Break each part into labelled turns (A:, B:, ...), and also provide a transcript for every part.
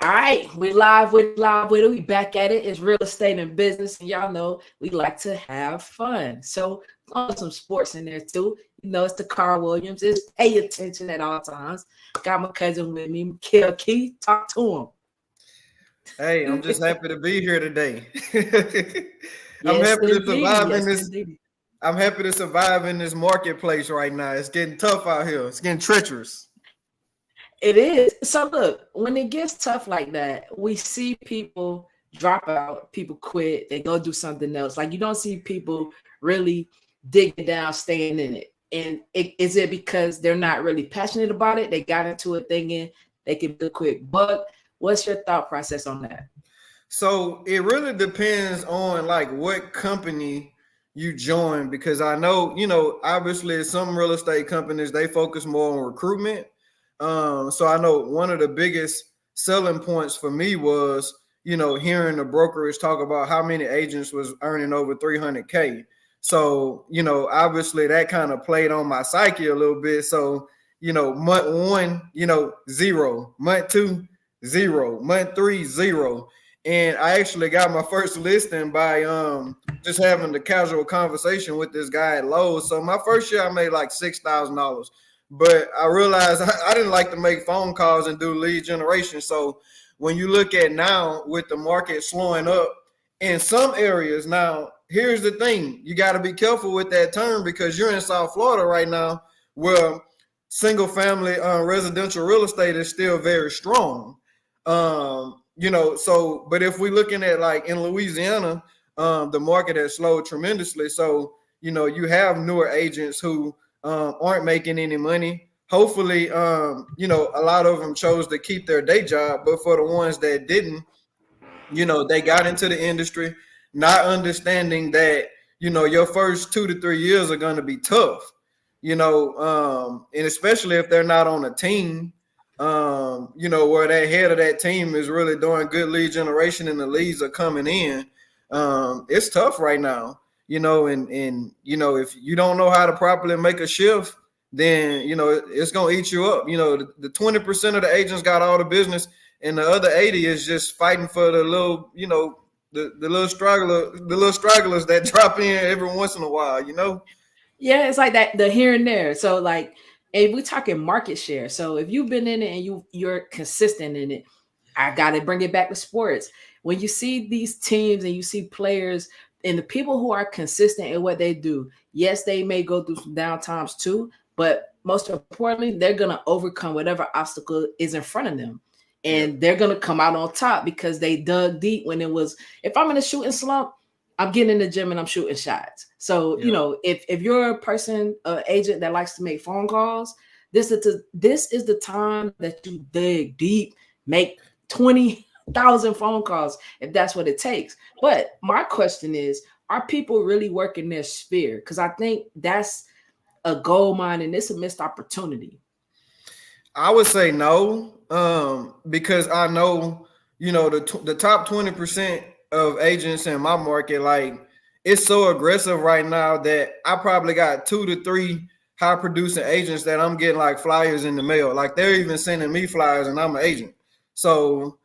A: All right, we live with it. We back at it. It's real estate and business, and y'all know we like to have fun. So on some sports in there too. You know, it's the Carl Williams. It's pay attention at all times. Got my cousin with me, Mikel Key. Talk to
B: Hey, I'm
A: him.
B: just happy to be here today. I'm
A: Yes,
B: happy to
A: indeed.
B: survive in
A: Yes,
B: this.
A: indeed.
B: I'm happy to survive in this marketplace right now. It's getting tough out here. It's getting treacherous.
A: It is. So look, when it gets tough like that, we see people drop out, people quit, they go do something else. Like you don't see people really digging down, staying in it. And is it because they're not really passionate about it? They got into it thinking they could be a quick buck. What's your thought process on that?
B: So it really depends on like what company you join because I know, obviously some real estate companies they focus more on recruitment. So I know one of the biggest selling points for me was, hearing the brokerage talk about how many agents was earning over 300K. So, obviously that kind of played on my psyche a little bit. So, month one, zero, month two, zero, month three, zero. And I actually got my first listing by just having the casual conversation with this guy at Lowe's. So my first year I made like $6,000. But I realized I didn't like to make phone calls and do lead generation. So when you look at now with the market slowing up in some areas, now here's the thing: you got to be careful with that term because you're in South Florida right now, where single family residential real estate is still very strong. So but if we're looking at like in Louisiana, the market has slowed tremendously. So you have newer agents who aren't making any money. Hopefully, a lot of them chose to keep their day job, but for the ones that didn't, they got into the industry, not understanding that, your first 2 to 3 years are going to be tough, and especially if they're not on a team, where that head of that team is really doing good lead generation and the leads are coming in. It's tough right now, if you don't know how to properly make a shift, then, it's going to eat you up. The 20% of the agents got all the business and the other 80 is just fighting for the little, the little stragglers that drop in every once in a while.
A: Yeah, it's like that the here and there. So like if we're talking market share. So if you've been in it and you're consistent in it, I gotta bring it back to sports. When you see these teams and you see players and the people who are consistent in what they do, yes, they may go through some down times too, but most importantly, they're gonna overcome whatever obstacle is in front of them.
B: Yeah.
A: And they're gonna come out on top because they dug deep when it was if I'm in a shooting slump, I'm getting in the gym and I'm shooting shots. So,
B: Yeah.
A: if you're a person, agent that likes to make phone calls, this is the time that you dig deep, make 20,000 phone calls if that's what it takes. But my question is, are people really working their sphere? Because I think that's a gold mine and it's a missed opportunity.
B: I would say no, because I know, the top 20% of agents in my market, like it's so aggressive right now that I probably got 2 to 3 high producing agents that I'm getting like flyers in the mail. Like they're even sending me flyers and I'm an agent. So,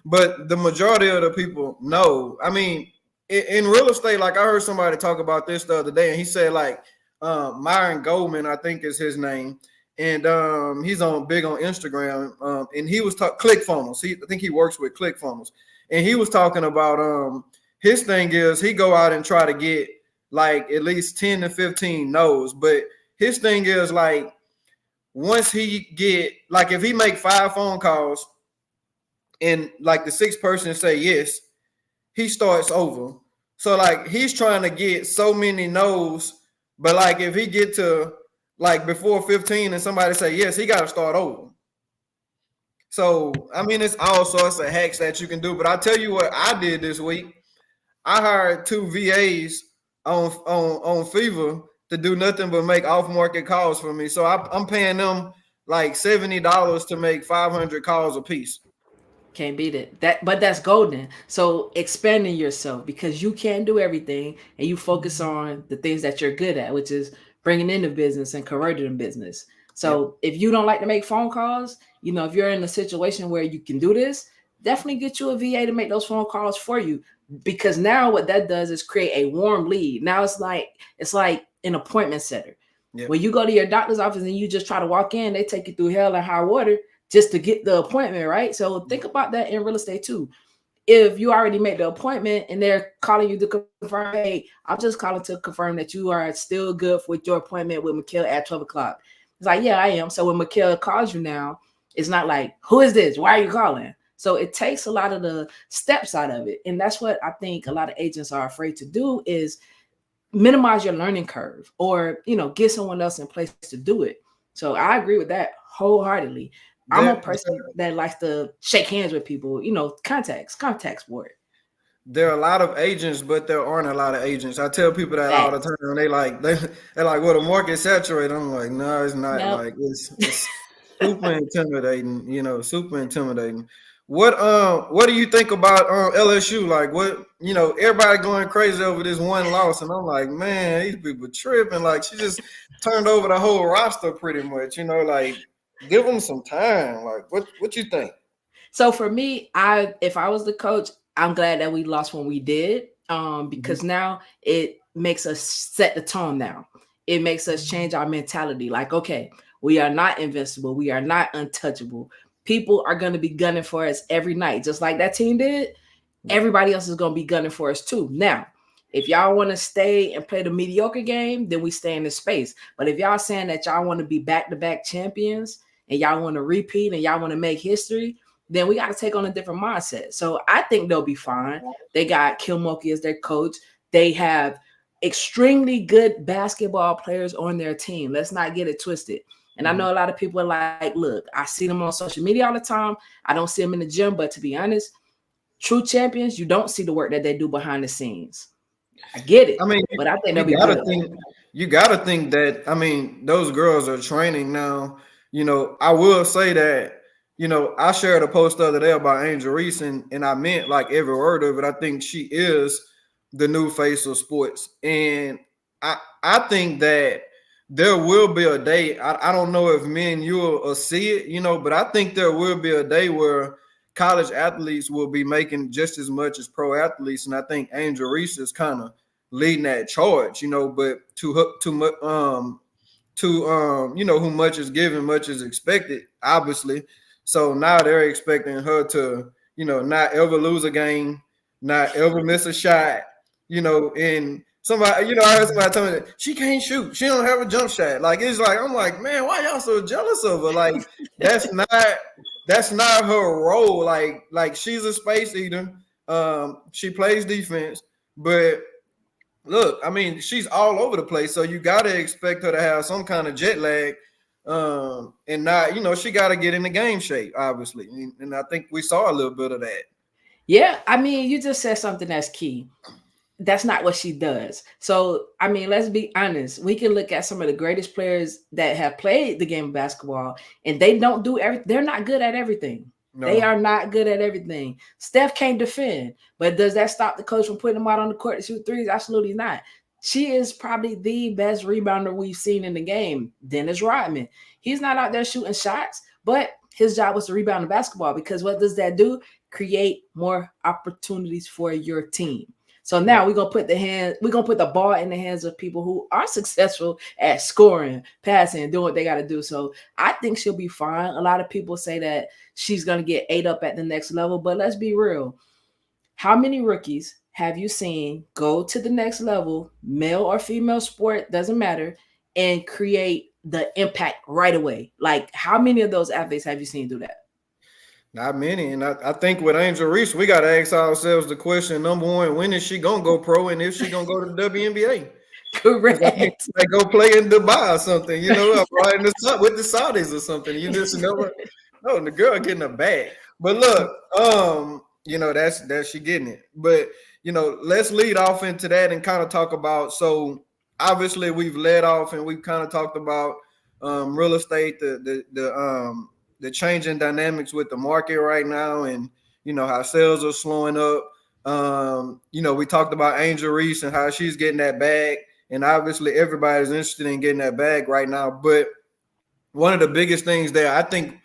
B: but the majority of the people, no. I mean, in real estate, like I heard somebody talk about this the other day and he said like Myron Goldman, I think is his name. And he's on big on Instagram. And he was talking ClickFunnels. I think he works with ClickFunnels. And he was talking about his thing is he go out and try to get like at least 10 to 15 no's. But his thing is like once he get like if he make 5 phone calls and like the sixth person say yes, he starts over. So like he's trying to get so many no's, but like if he get to like before 15 and somebody say yes, he got to start over. So I mean, it's all sorts of hacks that you can do. But I'll tell you what I did this week. I hired 2 VAs on Fever to do nothing but make off market calls for me. So I'm paying them like $70 to make 500 calls a piece.
A: Can't beat it. But that's golden. So expanding yourself because you can't do everything, and you focus on the things that you're good at, which is bringing in the business and converting the business.
B: Yep.
A: So if you don't like to make phone calls, if you're in a situation where you can do this, definitely get you a VA to make those phone calls for you. Because now what that does is create a warm lead. Now it's like an appointment setter.
B: Yeah.
A: When you go to your doctor's office and you just try to walk in, they take you through hell and high water just to get the appointment, right? So think about that in real estate too. If you already made the appointment and they're calling you to confirm, hey, I'm just calling to confirm that you are still good with your appointment with Mikel at 12 o'clock. It's like, yeah, I am. So when Mikel calls you now, it's not like, who is this? Why are you calling? So it takes a lot of the steps out of it. And that's what I think a lot of agents are afraid to do is minimize your learning curve or, get someone else in place to do it. So I agree with that wholeheartedly. I'm a
B: There,
A: person that likes to shake hands with people, contact sport.
B: there are a lot of agents, but there aren't a lot of agents. I tell people that all the
A: Facts.
B: time. They're like, well, the market's saturated. I'm like, no, it's not.
A: Nope.
B: Like it's super intimidating. Super intimidating. What do you think about LSU? Like, everybody going crazy over this one loss, and I'm like, man, these people tripping. Like, she just turned over the whole roster pretty much. Like, give them some time. Like, what you think?
A: So for me, if I was the coach, I'm glad that we lost when we did.
B: Mhm.
A: Because now it makes us set the tone now. It makes us change our mentality. Like, okay, we are not invincible. We are not untouchable. People are going to be gunning for us every night, just like that team did.
B: Yeah.
A: Everybody else is going to be gunning for us too. Now, if y'all want to stay and play the mediocre game, then we stay in this space. But if y'all saying that y'all want to be back-to-back champions and y'all want to repeat and y'all want to make history, then we got to take on a different mindset. So I think they'll be fine. They got Kilmoki as their coach. They have extremely good basketball players on their team. Let's not get it twisted. And I
B: Mhm.
A: know a lot of people are like, look, I see them on social media all the time. I don't see them in the gym, but to be honest, true champions, you don't see the work that they do behind the scenes. I get it,
B: I mean,
A: but I think
B: you
A: they'll be
B: gotta
A: good.
B: think. You gotta think that. I mean, those girls are training now. I will say that. I shared a post the other day about Angel Reese, and I meant like every word of it. I think she is the new face of sports, and I think that there will be a day. I don't know if me and you will see it, but I think there will be a day where college athletes will be making just as much as pro athletes, and I think Angel Reese is kind of leading that charge, but too much who much is given, much is expected, obviously. So now they're expecting her to, not ever lose a game, not ever miss a shot, and somebody, I heard somebody tell me that she can't shoot, she don't have a jump shot. Like it's like I'm like, man, why y'all so jealous of her? Like that's not that's not her role. Like she's a space eater. She plays defense, but look, I mean, she's all over the place, so you got to expect her to have some kind of jet lag, and not, she got to get in the game shape, obviously, and I think we saw a little bit of that.
A: Yeah, I mean, you just said something that's key. That's not what she does. So, I mean, let's be honest. We can look at some of the greatest players that have played the game of basketball, and they don't do everything. They're not good at everything. They
B: No,
A: are not good at everything. Steph can't defend, but does that stop the coach from putting him out on the court to shoot threes? Absolutely not. She is probably the best rebounder we've seen in the game. Dennis Rodman. He's not out there shooting shots, but his job was to rebound the basketball because what does that do? Create more opportunities for your team. So
B: yeah.
A: now we're gonna put the ball in the hands of people who are successful at scoring, passing, doing what they gotta do. So I think she'll be fine. A lot of people say that she's gonna get ate up at the next level, but let's be real. How many rookies have you seen go to the next level, male or female sport, doesn't matter, and create the impact right away? Like how many of those athletes have you seen do that?
B: Not many, and I think with Angel Reese, we got to ask ourselves the question: number one, when is she gonna go pro, and if she gonna go to the WNBA? Because I think
A: Correct.
B: she might go play in Dubai or something, right in the with the Saudis or something. You just never. No, the girl getting a bag. But look, that's she getting it. But let's lead off into that and kind of talk about. So obviously we've led off and we've kind of talked about real estate, the changing dynamics with the market right now, and how sales are slowing up. We talked about Angel Reese and how she's getting that bag, and obviously everybody's interested in getting that bag right now. But one of the biggest things there, I think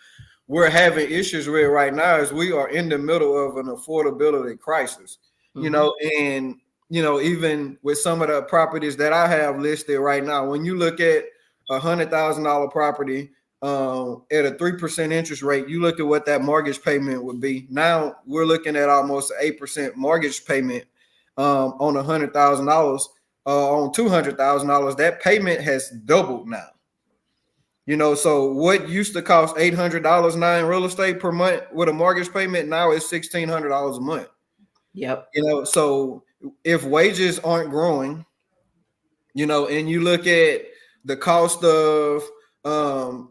B: we're having issues with right now is we are in the middle of an affordability crisis,
A: Mm-hmm.
B: and even with some of the properties that I have listed right now, when you look at $100,000 property at a 3% interest rate, you look at what that mortgage payment would be. Now we're looking at almost an 8% mortgage payment on $100,000. On $200,000, that payment has doubled now. So what used to cost $800 now in real estate per month with a mortgage payment now is $1,600 a month.
A: Yep.
B: So if wages aren't growing, and you look at the cost of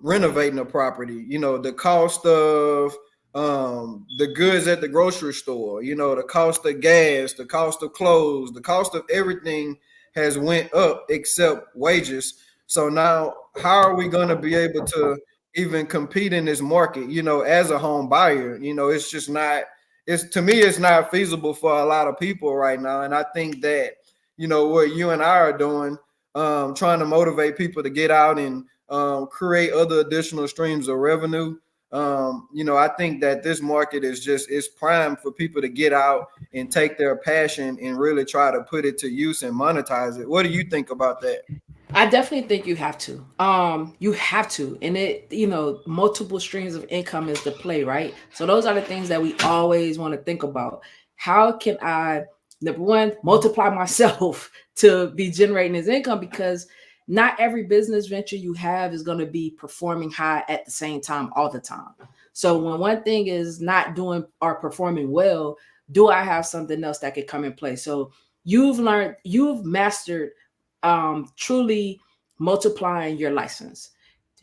B: renovating a property, the cost of the goods at the grocery store, the cost of gas, the cost of clothes, the cost of everything has went up except wages. So now how are we going to be able to even compete in this market, as a home buyer? It's just not, to me, it's not feasible for a lot of people right now. And I think that, what you and I are doing, trying to motivate people to get out and create other additional streams of revenue. I think that this market is primed for people to get out and take their passion and really try to put it to use and monetize it. What do you think about that?
A: I definitely think you have to. You have to. And multiple streams of income is the play, right? So those are the things that we always want to think about. How can I, number one, multiply myself to be generating this income? Because not every business venture you have is going to be performing high at the same time all the time. So when one thing is not doing or performing well, do I have something else that could come in place? So you've mastered truly multiplying your license.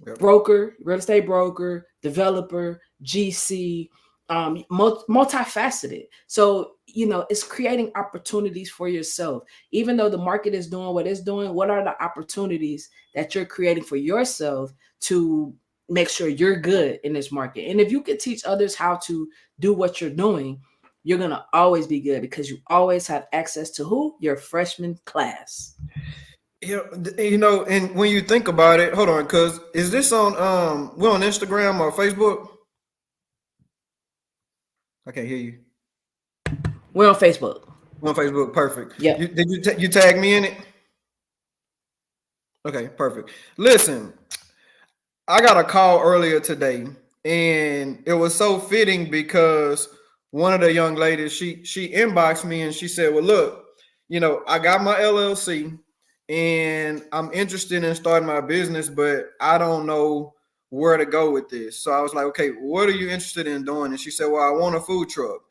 B: Yep.
A: Broker, real estate broker, developer, GC, multifaceted. So, it's creating opportunities for yourself. Even though the market is doing what it's doing, what are the opportunities that you're creating for yourself to make sure you're good in this market? And if you could teach others how to do what you're doing, you're going to always be good because you always have access to who? Your freshman class.
B: And when you think about it, hold on, cuz is this on we're on Instagram or Facebook? I can't hear you.
A: We're on Facebook.
B: We're on Facebook, perfect.
A: Yep.
B: You tag me in it? Okay, perfect. Listen, I got a call earlier today, and it was so fitting because one of the young ladies, she inboxed me and she said, "Well, look, I got my LLC and I'm interested in starting my business, but I don't know where to go with this." So I was like, "Okay, what are you interested in doing?" And she said, "Well, I want a food truck."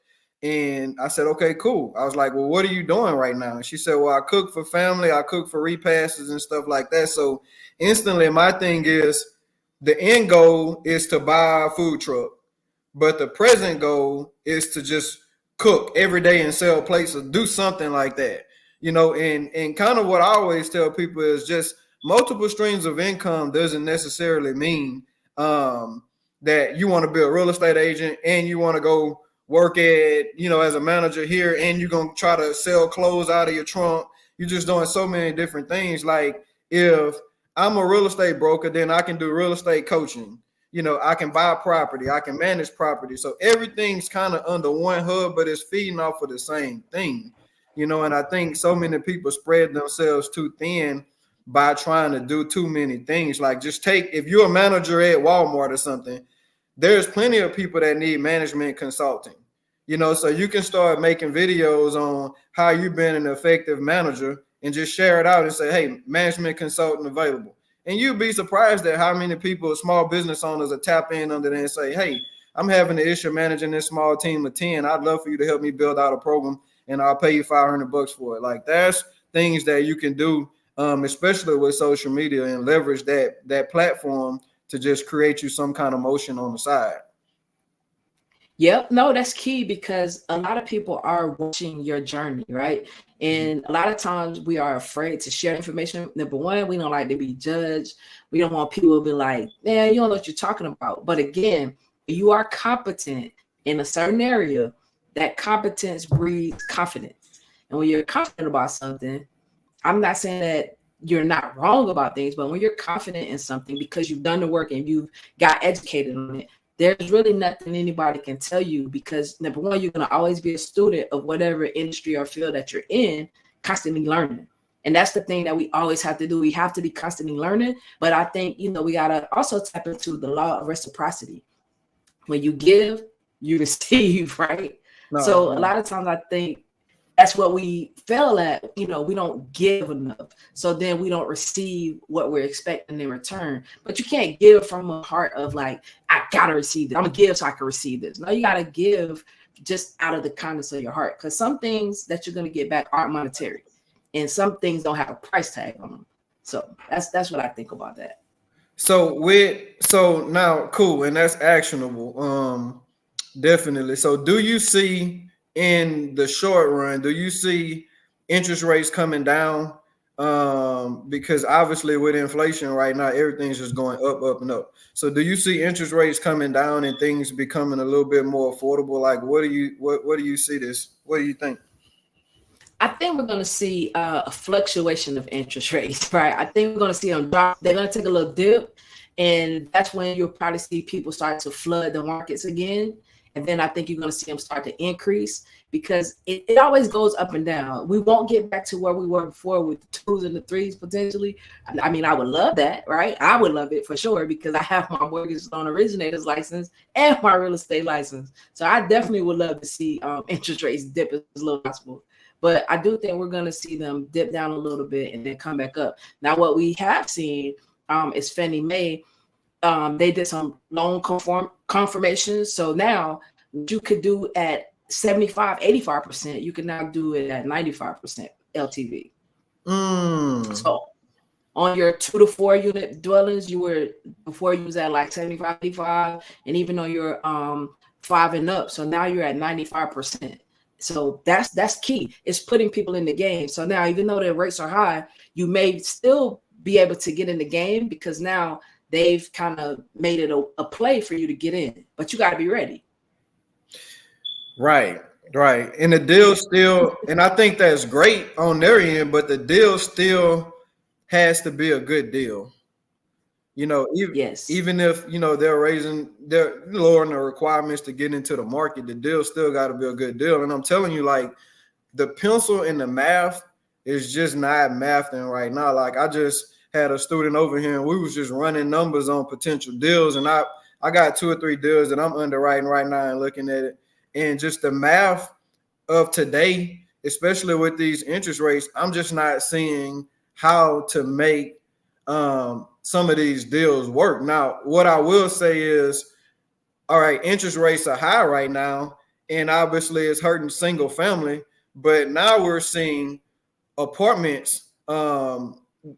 B: And I said, "Okay, cool." I was like, "Well, what are you doing right now?" And she said, "Well, I cook for family, I cook for repasses and stuff like that." So instantly my thing is, the end goal is to buy a food truck, but the present goal is to just cook every day and sell plates or do something like that. And kind of what I always tell people is just multiple streams of income doesn't necessarily mean that you want to be a real estate agent and you want to go work at, as a manager here, and you're going to try to sell clothes out of your trunk. You're just doing so many different things. Like, if I'm a real estate broker, then I can do real estate coaching. I can buy property, I can manage property. So everything's kind of under one hub, but it's feeding off of the same thing. And I think so many people spread themselves too thin by trying to do too many things. Like, just if you're a manager at Walmart or something, there's plenty of people that need management consulting. So you can start making videos on how you've been an effective manager and just share it out and say, "Hey, management consultant available." And you'd be surprised at how many people, small business owners, are tap in under there and say, "Hey, I'm having an issue managing this small team of 10. I'd love for you to help me build out a program, and I'll pay you $500 for it." Like, that's things that you can do, especially with social media, and leverage that platform to just create you some kind of motion on the side.
A: Yep. No, that's key because a lot of people are watching your journey, right? And a lot of times we are afraid to share information. Number one, we don't like to be judged. We don't want people to be like, "Man, you don't know what you're talking about." But again, you are competent in a certain area. That competence breeds confidence. And when you're confident about something, I'm not saying that you're not wrong about things, but when you're confident in something because you've done the work and you've got educated on it, there's really nothing anybody can tell you, because number one, you're going to always be a student of whatever industry or field that you're in, constantly learning. And that's the thing that we always have to do. We have to be constantly learning. But I think, we got to also tap into the law of reciprocity. When you give, you receive, right? So a
B: No.
A: lot of times I think that's what we fail at. We don't give enough. So then we don't receive what we're expecting in return. But you can't give from a heart of like, I gotta receive this. I'm gonna give so I can receive this. No, you gotta give just out of the kindness of your heart. Because some things that you're gonna get back aren't monetary. And some things don't have a price tag on them. So that's what I think about that.
B: So now cool, and that's actionable. Definitely. So do you see in the short run, do you see interest rates coming down? Because obviously with inflation right now, everything's just going up, up, and up. So do you see interest rates coming down and things becoming a little bit more affordable? Like what do you see this? What do you think?
A: I think we're going to see a fluctuation of interest rates, right? I think we're going to see them drop. They're going to take a little dip, and that's when you'll probably see people start to flood the markets again. And then I think you're going to see them start to increase, because it always goes up and down. We won't get back to where we were before with the twos and the threes potentially. I mean, I would love that, right? I would love it for sure, because I have my mortgage loan originator's license and my real estate license. So I definitely would love to see interest rates dip as low as possible. But I do think we're going to see them dip down a little bit and then come back up. Now, what we have seen is Fannie Mae. They did some loan confirmations. So now what you could do at 75, 85%, you can now do it at 95% LTV. So on your 2 to 4 unit dwellings, before you was at like 75, 85, and even on your 5 and up. So now you're at 95%. So that's key. It's putting people in the game. So now, even though the rates are high, you may still be able to get in the game, because now they've kind of made it a play for you to get in, but you got to be ready.
B: Right. And the deal still, and I think that's great on their end, but the deal still has to be a good deal. Even,
A: Yes.
B: even if they're lowering the requirements to get into the market, the deal still got to be a good deal. And I'm telling you, like, the pencil and the math is just not mathing right now. Like, I just had a student over here and we was just running numbers on potential deals, and I got 2 or 3 deals that I'm underwriting right now and looking at it, and just the math of today, especially with these interest rates, I'm just not seeing how to make some of these deals work. Now, what I will say is, all right, interest rates are high right now, and obviously it's hurting single family, but now we're seeing apartments,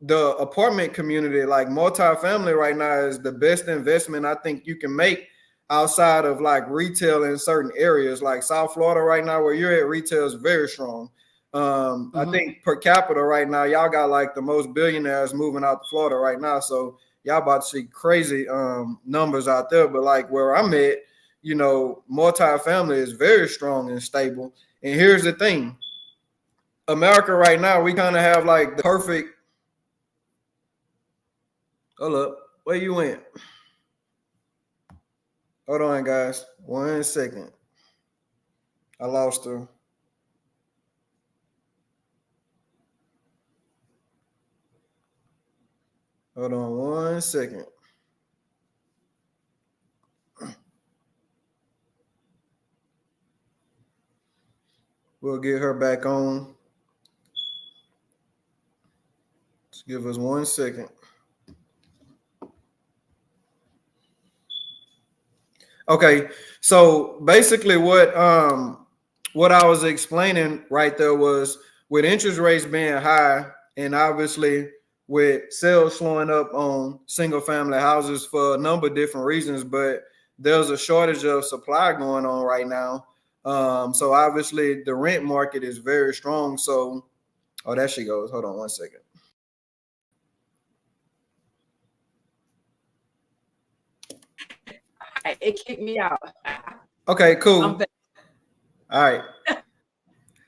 B: the apartment community, like multifamily right now is the best investment I think you can make outside of like retail in certain areas. Like South Florida right now, where you're at, retail is very strong. I think per capita right now, y'all got like the most billionaires moving out to Florida right now. So y'all about to see crazy numbers out there. But like where I'm at, multifamily is very strong and stable. And here's the thing. America right now, we kind of have like the perfect. Hold up. Where you went? Hold on, guys. 1 second. I lost her. Hold on 1 second. We'll get her back on. Just give us 1 second. Okay, so basically what I was explaining right there was, with interest rates being high and obviously with sales slowing up on single family houses for a number of different reasons, but there's a shortage of supply going on right now. So obviously the rent market is very strong. So, there she goes. Hold on 1 second.
A: It kicked me out.
B: Okay, cool. All right.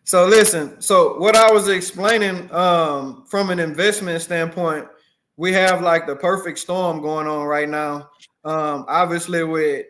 B: So listen, so what I was explaining from an investment standpoint, we have like the perfect storm going on right now. Obviously with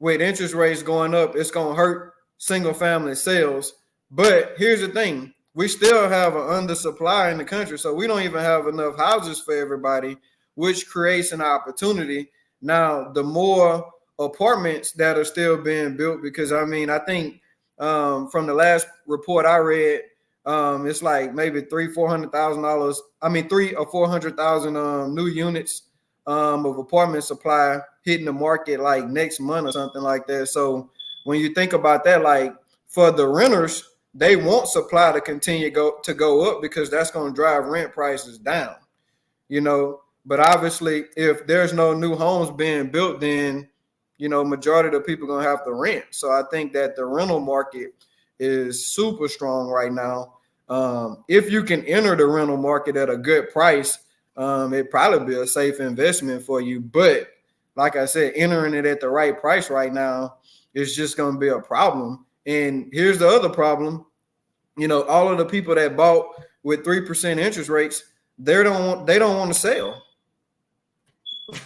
B: with interest rates going up, it's going to hurt single family sales. But here's the thing. We still have an undersupply in the country, so we don't even have enough houses for everybody, which creates an opportunity. Now, the more apartments that are still being built, because I mean, I think from the last report I read, it's like maybe $400,000. I mean, 300,000 or 400,000 new units of apartment supply hitting the market like next month or something like that. So when you think about that, like for the renters, they want supply to continue to go up because that's going to drive rent prices down, you know. But obviously, if there's no new homes being built, then majority of the people are gonna have to rent. So I think that the rental market is super strong right now. If you can enter the rental market at a good price, it'd probably be a safe investment for you. But like I said, entering it at the right price right now is just gonna be a problem. And here's the other problem. All of the people that bought with 3% interest rates, they don't want to sell.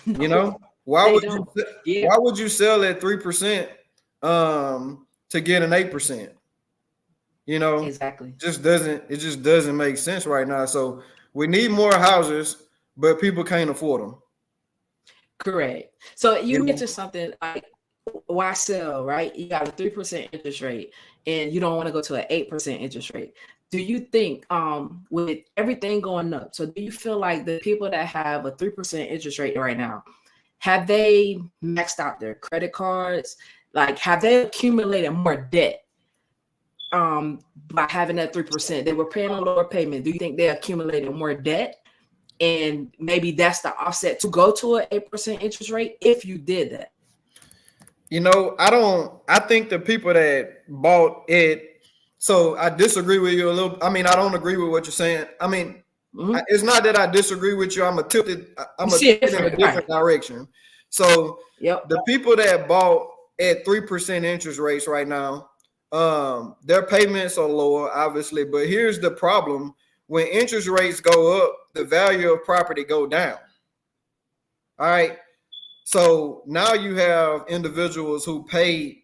A: No,
B: Why
A: they
B: would you
A: don't. Yeah,
B: why would you sell at 3% to get an 8%?
A: exactly.
B: Just doesn't make sense right now. So we need more houses, but people can't afford them.
A: Correct. So you
B: You know,
A: mentioned something like why sell, right? You got a 3% interest rate and you don't want to go to an 8% interest rate. Do you think with everything going up, so do you feel like the people that have a 3% interest rate right now, have they maxed out their credit cards? Like have they accumulated more debt by having that 3%? They were paying a lower payment. Do you think they accumulated more debt? And maybe that's the offset to go to an 8% interest rate if you did that.
B: I think the people that bought it, so I disagree with you a little. I mean, I don't agree with what you're saying. I mean,
A: Mm-hmm.
B: it's not that I disagree with you.
A: You
B: I'm a
A: see it
B: tilted in a
A: different,
B: different
A: right?
B: direction. So
A: Yep.
B: the people that bought at 3% interest rates right now, their payments are lower, obviously. But here's the problem: when interest rates go up, the value of property go down. All right. So now you have individuals who pay,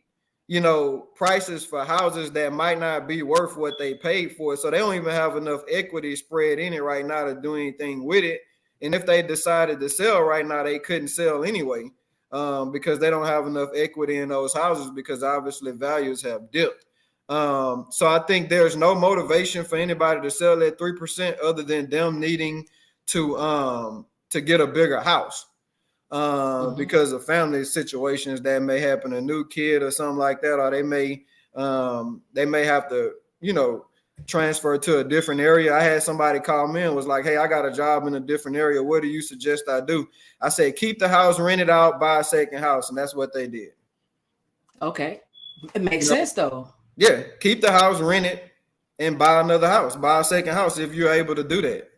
B: prices for houses that might not be worth what they paid for. So they don't even have enough equity spread in it right now to do anything with it. And if they decided to sell right now, they couldn't sell anyway, because they don't have enough equity in those houses because obviously values have dipped. So I think there's no motivation for anybody to sell at 3% other than them needing to get a bigger house.
A: Mm-hmm.
B: Because of family situations that may happen, a new kid or something like that, or they may have to, transfer to a different area. I had somebody call me and was like, "Hey, I got a job in a different area. What do you suggest I do?" I said, "Keep the house, rent it out, buy a second house," and that's what they did.
A: Okay. It makes
B: You know,
A: sense though.
B: yeah, keep the house, rent it, and buy another house, buy a second house if you're able to do that.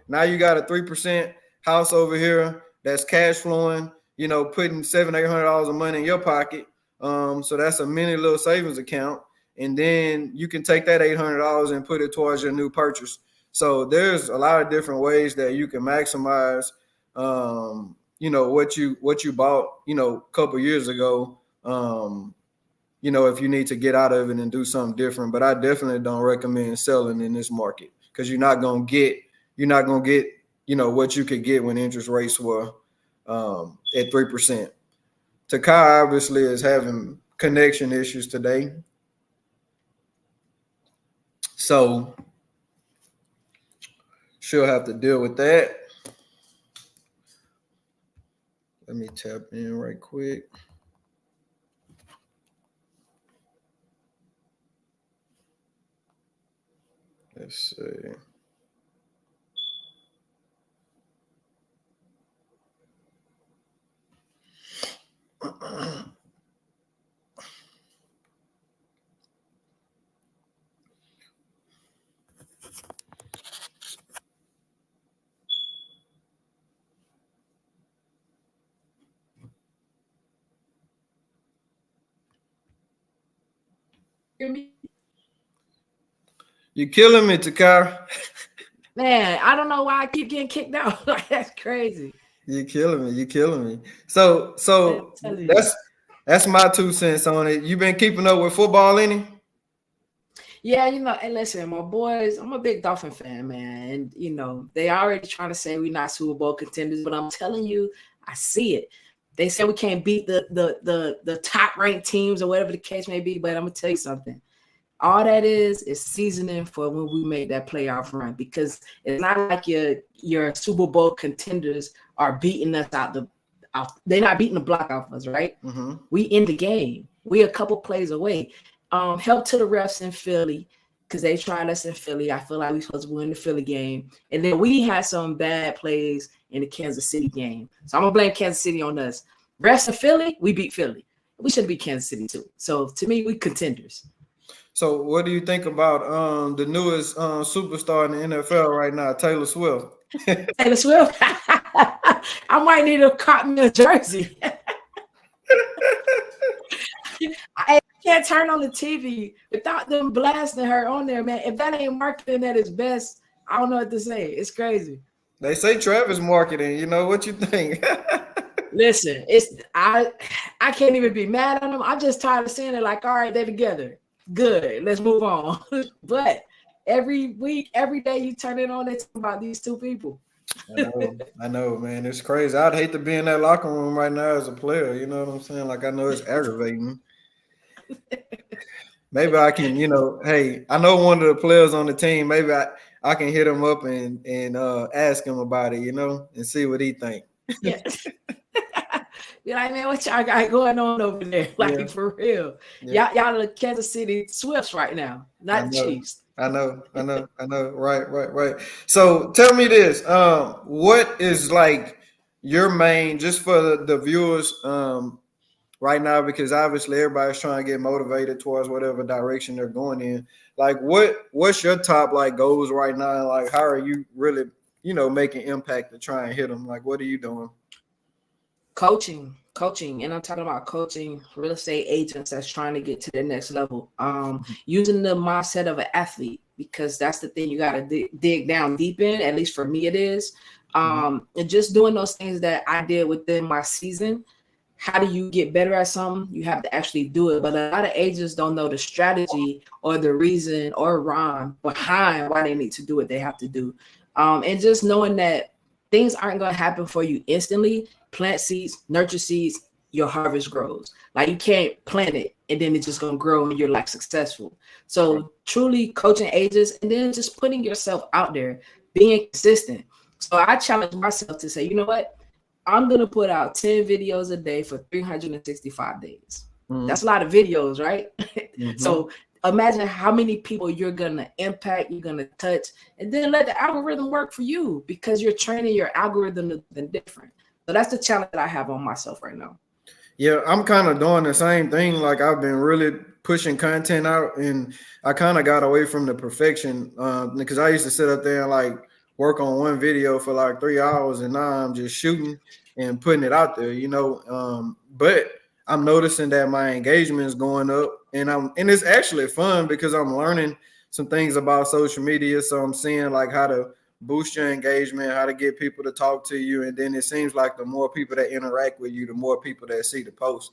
B: Now you got a 3% house over here that's cash flowing, putting $700-800 of money in your pocket. So that's a mini little savings account. And then you can take that $800 and put it towards your new purchase. So there's a lot of different ways that you can maximize, what you bought, a couple years ago. If you need to get out of it and do something different. But I definitely don't recommend selling in this market because you're not gonna get what you could get when interest rates were at 3%. Takai obviously is having connection issues today, so she'll have to deal with that. Let me tap in right quick. Let's see.
A: Hear me?
B: You're killing me, Takai.
A: Man, I don't know why I keep getting kicked out. That's crazy.
B: You're killing me. You're killing me. So
A: I'm
B: so
A: telling
B: that's
A: you.
B: That's my 2 cents on it. You been keeping up with football any?
A: Yeah, hey, listen, my boys, I'm a big Dolphin fan, man. And, they already trying to say we're not Super Bowl contenders, but I'm telling you, I see it. They say we can't beat the top ranked teams or whatever the case may be, but I'm going to tell you something. All that is seasoning for when we make that playoff run, because it's not like your Super Bowl contenders are beating us out. They're not beating the block off us, right?
B: Mm-hmm.
A: We in the game. We a couple plays away. Help to the refs in Philly, because they tried us in Philly. I feel like we supposed to win the Philly game, and then we had some bad plays in the Kansas City game. So I'm gonna blame Kansas City on us. Refs in Philly, we beat Philly. We should beat Kansas City too. So to me, we contenders.
B: So what do you think about the newest superstar in the NFL right now, Taylor Swift?
A: Taylor Swift. I might need to cop me a jersey. I can't turn on the TV without them blasting her on there, man. If that ain't marketing at its best, I don't know what to say. It's crazy.
B: They say Travis marketing. You know what you think?
A: Listen, I can't even be mad on them. I'm just tired of seeing it. Like, all right, they're together. Good. Let's move on. But every week, every day you turn it on, they talk about these two people.
B: I know, man. It's crazy. I'd hate to be in that locker room right now as a player. You know what I'm saying? Like I know it's aggravating. Maybe I can, hey, I know one of the players on the team. Maybe I can hit him up and ask him about it, and see what he think.
A: Yeah. Be like, man, what y'all got going on over there? Like, for real. Yeah. Y'all the Kansas City Swifts right now, not the Chiefs.
B: I know. Right. So tell me this. What is like your main, just for the viewers right now, because obviously everybody's trying to get motivated towards whatever direction they're going in. Like what's your top like goals right now? Like how are you really, making impact to try and hit them? Like what are you doing?
A: Coaching, and I'm talking about coaching real estate agents that's trying to get to the next level. Using the mindset of an athlete, because that's the thing you got to dig down deep in. At least for me, it is. And just doing those things that I did within my season. How do you get better at something? You have to actually do it. But a lot of agents don't know the strategy or the reason or rhyme behind why they need to do what they have to do. And just knowing that things aren't going to happen for you instantly. Plant seeds, nurture seeds, your harvest grows. Like you can't plant it and then it's just going to grow and you're like successful. So truly coaching agents and then just putting yourself out there, being consistent. So I challenge myself to say, you know what? I'm going to put out 10 videos a day for 365 days. That's a lot of videos, right? So imagine how many people you're going to impact, you're going to touch, and then let the algorithm work for you, because you're training your algorithm to different. So that's the challenge that I have on myself right now.
B: Yeah, I'm kind of doing the same thing. Like I've been really pushing content out, and I kind of got away from the perfection because I used to sit up there and like work on one video for like 3 hours, and now I'm just shooting and putting it out there, but I'm noticing that my engagement is going up, and it's actually fun because I'm learning some things about social media. So I'm seeing like how to boost your engagement, how to get people to talk to you. And then it seems like the more people that interact with you, the more people that see the post.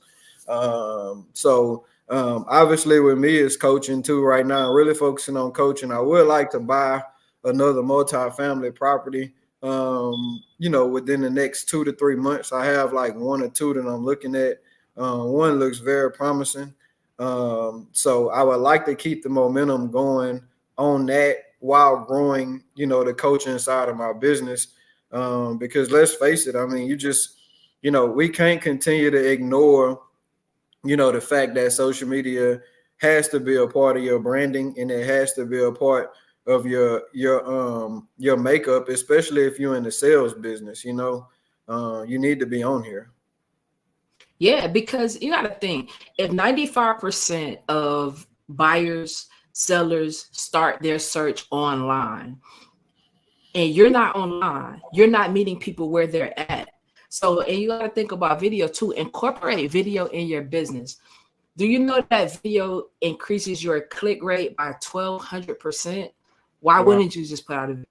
B: Obviously with me it's coaching too right now, really focusing on coaching. I would like to buy another multi-family property, within the next 2 to 3 months. I have like 1 or 2 that I'm looking at. One looks very promising. So I would like to keep the momentum going on that while growing, the coaching side of my business. Because let's face it, I mean, we can't continue to ignore, the fact that social media has to be a part of your branding, and it has to be a part of your makeup, especially if you're in the sales business. You need to be on here.
A: Yeah, because you got to think, if 95% of buyers, sellers start their search online, and you're not online, you're not meeting people where they're at. So, and you got to think about video too. Incorporate video in your business. Do you know that video increases your click rate by 1,200%? Why wouldn't you just put out a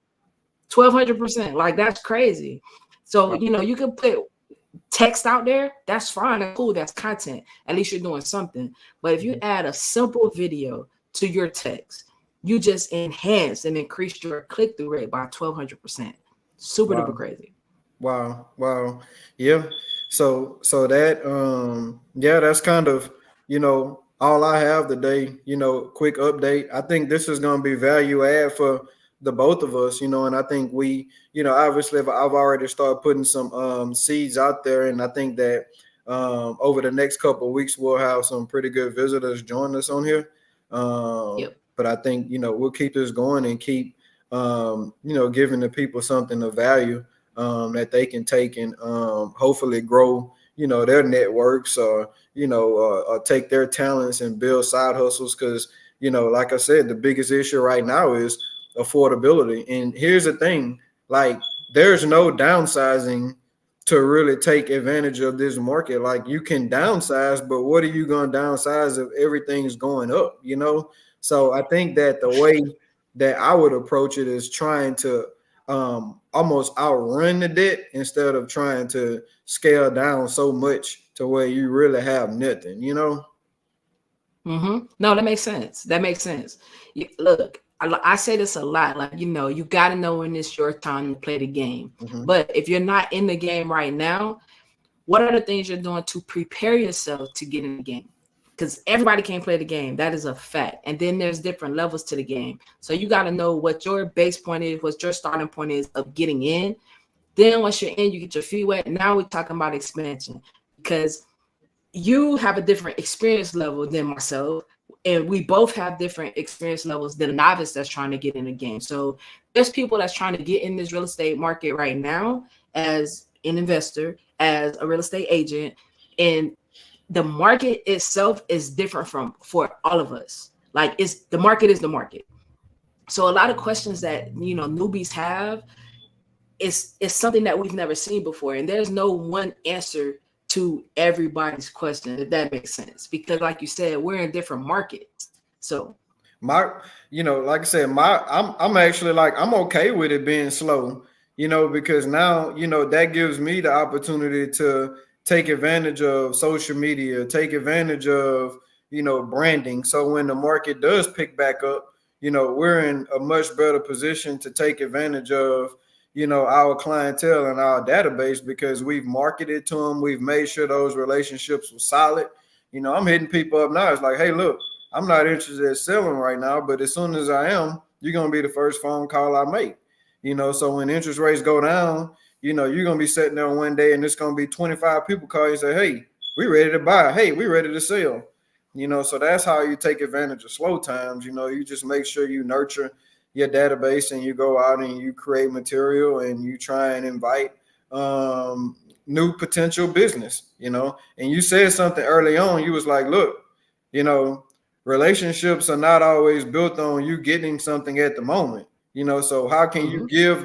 A: 1,200%? Like, that's crazy. So, you can put text out there, that's fine, that's cool, that's content. At least you're doing something. But if you add a simple video to your text, you just enhance and increase your click-through rate by 1200%. Super duper
B: Wow.
A: crazy.
B: Wow. Yeah. So that yeah, that's kind of, all I have today, quick update. I think this is gonna be value add for the both of us, and I think we, obviously I've already started putting some seeds out there, and I think that over the next couple of weeks we'll have some pretty good visitors join us on here.
A: Yep.
B: But I think, we'll keep this going and keep giving the people something of value that they can take and hopefully grow, their networks or, or take their talents and build side hustles. Because, like I said, the biggest issue right now is affordability. And here's the thing, like, there's no downsizing to really take advantage of this market. Like, you can downsize, but what are you going to downsize if everything's going up, So I think that the way that I would approach it is trying to almost outrun the debt instead of trying to scale down so much to where you really have nothing.
A: No, that makes sense. That makes sense. Look, I say this a lot. Like, you got to know when it's your time to play the game.
B: Mm-hmm.
A: But if you're not in the game right now, what are the things you're doing to prepare yourself to get in the game? Because everybody can't play the game. That is a fact. And then there's different levels to the game. So you got to know what your base point is, what your starting point is of getting in. Then once you're in, you get your feet wet. Now we're talking about expansion, because you have a different experience level than myself, and we both have different experience levels than a novice that's trying to get in the game. So there's people that's trying to get in this real estate market right now as an investor, as a real estate agent, and the market itself is different from for all of us. Like, it's the market is the market. So a lot of questions that newbies have is something that we've never seen before, and there's no one answer to everybody's question, if that makes sense, because like you said, we're in different markets. So
B: My, like I said, I'm actually, like, I'm okay with it being slow, because now, that gives me the opportunity to take advantage of social media, take advantage of, branding. So when the market does pick back up, we're in a much better position to take advantage of, our clientele and our database, because we've marketed to them. We've made sure those relationships were solid. I'm hitting people up now. It's like, hey, look, I'm not interested in selling right now, but as soon as I am, you're going to be the first phone call I make. So when interest rates go down, you're going to be sitting there one day and it's going to be 25 people call you and say, hey, we ready to buy. Hey, we ready to sell. So that's how you take advantage of slow times. You just make sure you nurture your database and you go out and you create material and you try and invite new potential business, and you said something early on. You was like, look, you know, relationships are not always built on you getting something at the moment. So how can you
A: mhm,
B: give?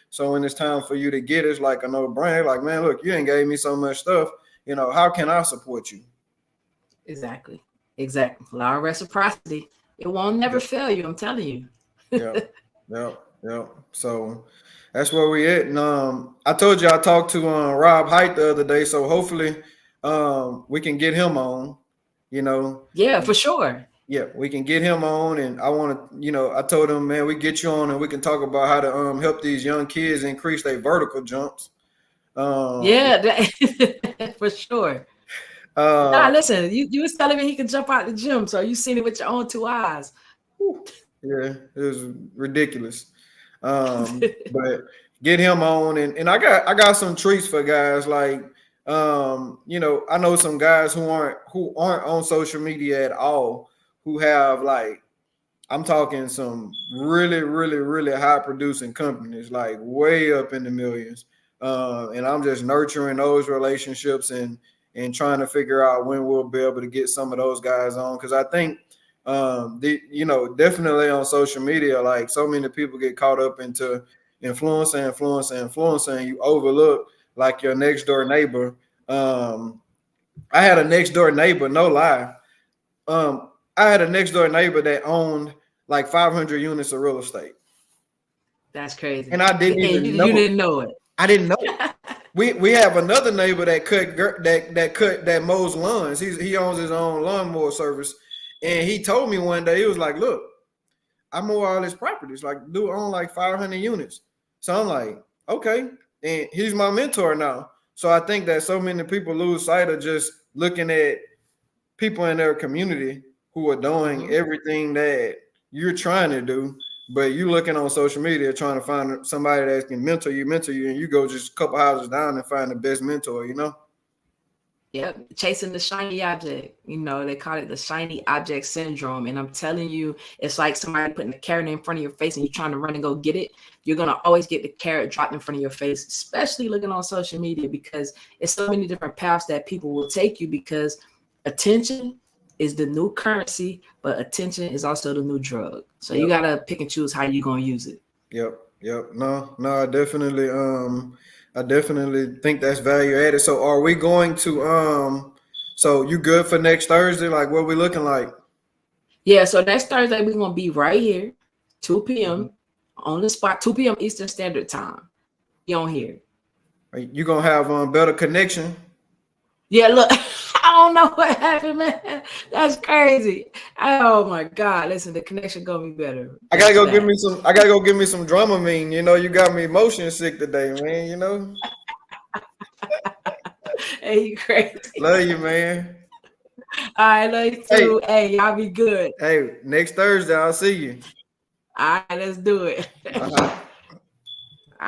B: So when it's time for you to get, it's like a no-brainer. Like, man, look, you ain't gave me so much stuff. How can I support you?
A: exactly. Law of reciprocity. It won't never
B: Yeah,
A: fail you. I'm telling you.
B: yeah, yeah, yeah. So that's where we at. And I told you I talked to Rob Height the other day. So hopefully we can get him on. You know,
A: Yeah, for sure.
B: Yeah, we can get him on, and I want to, I told him, man, we get you on, and we can talk about how to help these young kids increase their vertical jumps. Um,
A: Yeah, for sure. Nah,
B: uh,
A: listen, you was telling me he could jump out the gym, so you seen it with your own two eyes.
B: yeah, it was ridiculous. But get him on, and I got some treats for guys. Like, I know some guys who aren't on social media at all, who have, like, I'm talking some really, really, really high producing companies, like way up in the millions. And I'm just nurturing those relationships and trying to figure out when we'll be able to get some of those guys on. Because I think, definitely on social media, like, so many people get caught up into influencing, and you overlook, like, your next door neighbor. I had a next door neighbor, no lie. Um, I had a next door neighbor that owned like 500 units of real estate,
A: That's crazy.
B: and I didn't
A: And
B: even
A: you
B: know.
A: didn't know it.
B: I didn't know. We have another neighbor that that mows lawns. He owns his own lawnmower service, and he told me one day he was like, "Look, I mow all his properties. Like, dude own like 500 units." So I'm like, okay, and he's my mentor now. So I think that so many people lose sight of just looking at people in their community who are doing everything that you're trying to do, but you looking on social media trying to find somebody that can mentor you, and you go just a couple houses down and find the best mentor, you know?
A: Yep, chasing the shiny object. You know, they call it the shiny object syndrome. And I'm telling you, it's like somebody putting a carrot in front of your face and you're trying to run and go get it. You're going to always get the carrot dropped in front of your face, especially looking on social media, because it's so many different paths that people will take you, because attention is the new currency, but attention is also the new drug. So you got to pick and choose how you're going to use it.
B: Yep. No, I definitely think that's value added. So are we going to so you good for next Thursday? Like what we looking like?
A: Yeah, so next Thursday we're gonna be right here, 2 p.m. on the spot, 2 p.m. Eastern Standard Time. You on here.
B: You gonna have better connection?
A: Yeah, look, I don't know what happened, man. That's crazy. Oh my God. Listen, the connection gonna be better.
B: I gotta go give me some Dramamine. You know, you got me motion sick today, man. You know.
A: Hey, you crazy.
B: Love you, man.
A: All right, love you too. Hey, y'all be good.
B: Hey, next Thursday I'll see you.
A: All right, let's do it.